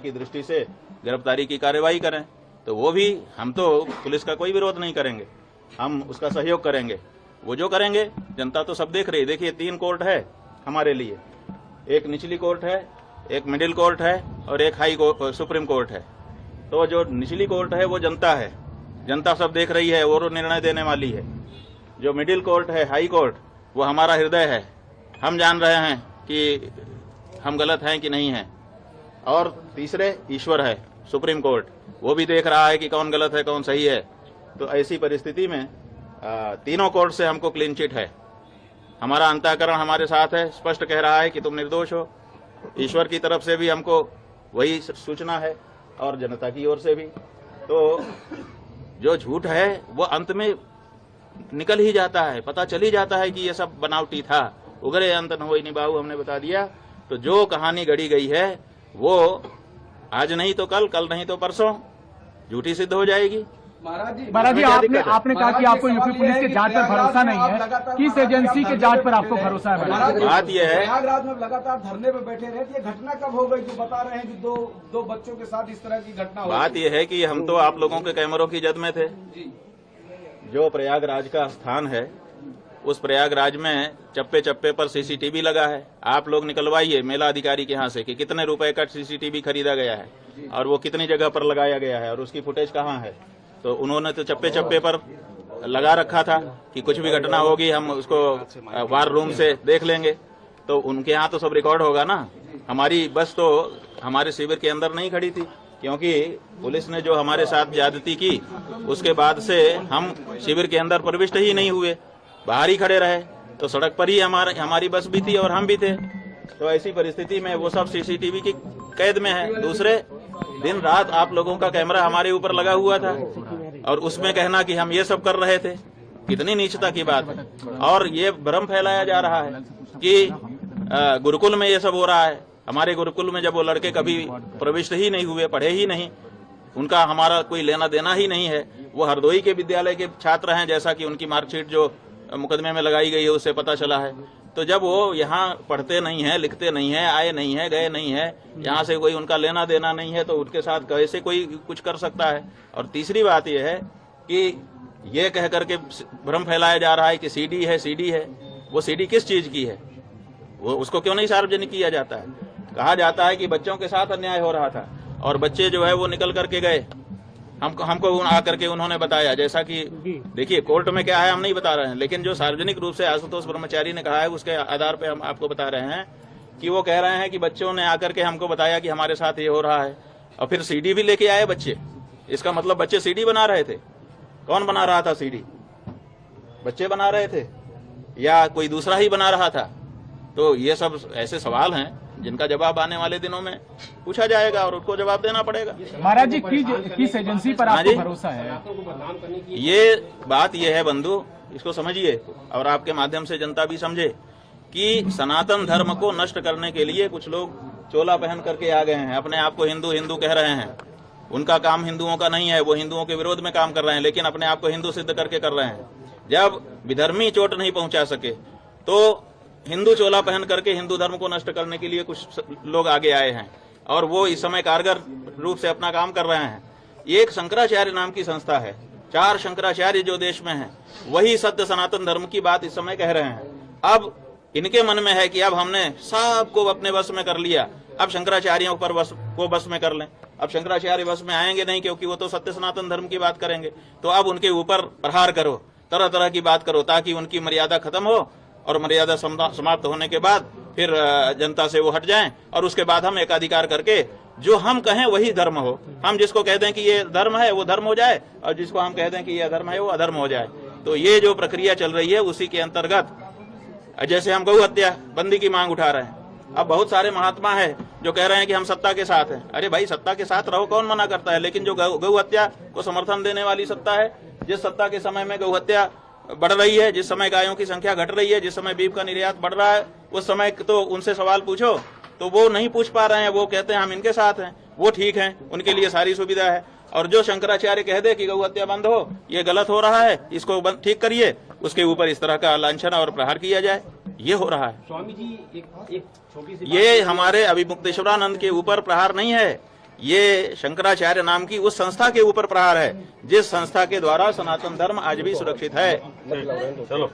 की दृष्टि से गिरफ्तारी की कार्यवाही करें, तो वो भी हम तो पुलिस का कोई विरोध नहीं करेंगे, हम उसका सहयोग करेंगे। वो जो करेंगे जनता तो सब देख रही है। देखिए 3 कोर्ट है हमारे लिए, एक निचली कोर्ट है, एक मिडिल कोर्ट है और एक सुप्रीम कोर्ट है। तो जो निचली कोर्ट है वो जनता है, जनता सब देख रही है, वो निर्णय देने वाली है। जो मिडिल कोर्ट है, हाई कोर्ट, वो हमारा हृदय है, हम जान रहे हैं कि हम गलत हैं कि नहीं हैं। और तीसरे ईश्वर है, सुप्रीम कोर्ट, वो भी देख रहा है कि कौन गलत है कौन सही है। तो ऐसी परिस्थिति में तीनों कोर्ट से हमको क्लीन चिट है। हमारा अंतःकरण हमारे साथ है, स्पष्ट कह रहा है कि तुम निर्दोष हो। ईश्वर की तरफ से भी हमको वही सूचना है और जनता की ओर से भी। तो जो झूठ है वो अंत में निकल ही जाता है, पता चल ही जाता है कि ये सब बनावटी था। उगरे अंत न होई निभाऊ, हमने बता दिया। तो जो कहानी गढ़ी गई है वो आज नहीं तो कल, कल नहीं तो परसों झूठी सिद्ध हो जाएगी। महाराज जी, आपने कहा कि आपको यूपी पुलिस के जांच पर भरोसा नहीं है, किस एजेंसी के जांच पर आपको भरोसा है? बात यह है, प्रयागराज में लगातार धरने पे बैठे रहे, ये घटना कब हो गई जो बता रहे हैं कि दो बच्चों के साथ इस तरह की घटना हो? बात यह है कि हम तो आप लोगों के कैमरों की जद में थे। जो प्रयागराज का स्थान है, उस प्रयागराज में चप्पे चप्पे पर सीसीटीवी लगा है। आप लोग निकलवाइए मेला अधिकारी के यहाँ से कि कितने रुपए का सीसीटीवी खरीदा गया है और वो कितनी जगह पर लगाया गया है और उसकी फुटेज कहाँ है। तो उन्होंने तो चप्पे चप्पे पर लगा रखा था कि कुछ भी घटना होगी हम उसको वार रूम से देख लेंगे। तो उनके यहाँ तो सब रिकॉर्ड होगा ना। हमारी बस तो हमारे शिविर के अंदर नहीं खड़ी थी, क्योंकि पुलिस ने जो हमारे साथ ज्यादती की उसके बाद से हम शिविर के अंदर प्रविष्ट ही नहीं हुए, बाहर ही खड़े रहे। तो सड़क पर ही हमारी बस भी थी और हम भी थे। तो ऐसी परिस्थिति में वो सब सीसीटीवी की कैद में है। दूसरे दिन रात आप लोगों का कैमरा हमारे ऊपर लगा हुआ था और उसमें कहना कि हम ये सब कर रहे थे, कितनी नीचता की बात है। और ये भ्रम फैलाया जा रहा है कि गुरुकुल में ये सब हो रहा है। हमारे गुरुकुल में जब वो लड़के कभी प्रविष्ट ही नहीं हुए, पढ़े ही नहीं, उनका हमारा कोई लेना देना ही नहीं है। वो हरदोई के विद्यालय के छात्र हैं, जैसा कि उनकी मार्कशीट जो मुकदमे में लगाई गई है उससे पता चला है। तो जब वो यहाँ पढ़ते नहीं है, लिखते नहीं है, आए नहीं है, गए नहीं है, यहाँ से कोई उनका लेना देना नहीं है, तो उनके साथ कैसे कोई कुछ कर सकता है। और तीसरी बात यह है कि ये कह करके भ्रम फैलाया जा रहा है कि सीडी है, सीडी है। वो सीडी किस चीज की है, वो उसको क्यों नहीं सार्वजनिक किया जाता है? कहा जाता है कि बच्चों के साथ अन्याय हो रहा था और बच्चे जो है वो निकल करके गए, हमको आकर के उन्होंने बताया। जैसा कि देखिए कोर्ट में क्या है हम नहीं बता रहे हैं, लेकिन जो सार्वजनिक रूप से आशुतोष ब्रह्मचारी ने कहा है उसके आधार पे हम आपको बता रहे हैं कि वो कह रहे हैं कि बच्चों ने आकर के हमको बताया कि हमारे साथ ये हो रहा है और फिर सीडी भी लेके आए बच्चे। इसका मतलब बच्चे सीडी बना रहे थे। कौन बना रहा था सीडी? बच्चे बना रहे थे या कोई दूसरा ही बना रहा था? तो ये सब ऐसे सवाल हैं जिनका जवाब आने वाले दिनों में पूछा जाएगा और उसको जवाब देना पड़ेगा। महाराज जी, किस एजेंसी पर आपको भरोसा है? ये बात ये है बंधु, इसको समझिए और आपके माध्यम से जनता भी समझे कि सनातन धर्म को नष्ट करने के लिए कुछ लोग चोला पहन करके आ गए हैं, अपने आप को हिंदू हिंदू कह रहे हैं। उनका काम हिंदुओं का नहीं है, वो हिंदुओं के विरोध में काम कर रहे हैं, लेकिन अपने आप को हिंदू सिद्ध करके कर रहे हैं। जब विधर्मी चोट नहीं पहुंचा सके तो हिंदू चोला पहन करके हिंदू धर्म को नष्ट करने के लिए कुछ लोग आगे आए हैं और वो इस समय कारगर रूप से अपना काम कर रहे हैं। एक शंकराचार्य नाम की संस्था है, 4 शंकराचार्य जो देश में हैं, वही सत्य सनातन धर्म की बात इस समय कह रहे हैं। अब इनके मन में है कि अब हमने सबको अपने वश में कर लिया, अब शंकराचार्यों पर बस में कर लें। अब शंकराचार्य बस में आएंगे नहीं, क्योंकि वो तो सत्य सनातन धर्म की बात करेंगे। तो अब उनके ऊपर प्रहार करो, तरह तरह की बात करो, ताकि उनकी मर्यादा खत्म हो और मर्यादा समाप्त होने के बाद फिर जनता से वो हट जाएं और उसके बाद हम एकाधिकार करके जो हम कहें वही धर्म हो। हम जिसको कह दें कि ये धर्म है वो धर्म हो जाए और जिसको हम कह दें कि ये अधर्म है वो अधर्म हो जाए। तो ये जो प्रक्रिया चल रही है उसी के अंतर्गत जैसे हम गौ हत्या बंदी की मांग उठा रहे हैं। अब बहुत सारे महात्मा है जो कह रहे हैं कि हम सत्ता के साथ हैं। अरे भाई, सत्ता के साथ रहो, कौन मना करता है? लेकिन जो गौ हत्या को समर्थन देने वाली सत्ता है, जिस सत्ता के समय में गौ हत्या बढ़ रही है, जिस समय गायों की संख्या घट रही है, जिस समय बीफ का निर्यात बढ़ रहा है, उस समय तो उनसे सवाल पूछो तो वो नहीं पूछ पा रहे हैं। वो कहते हैं हम इनके साथ हैं, वो ठीक हैं, उनके लिए सारी सुविधा है। और जो शंकराचार्य कह दे कि गौ हत्या बंद हो, ये गलत हो रहा है, इसको ठीक करिए, उसके ऊपर इस तरह का लांछन और प्रहार किया जाए, ये हो रहा है। स्वामी जी, एक छोटी सी ये हमारे अभिमुक्तेश्वरानंद के ऊपर प्रहार नहीं है, ये शंकराचार्य नाम की उस संस्था के ऊपर प्रहार है जिस संस्था के द्वारा सनातन धर्म आज भी सुरक्षित है। चलो।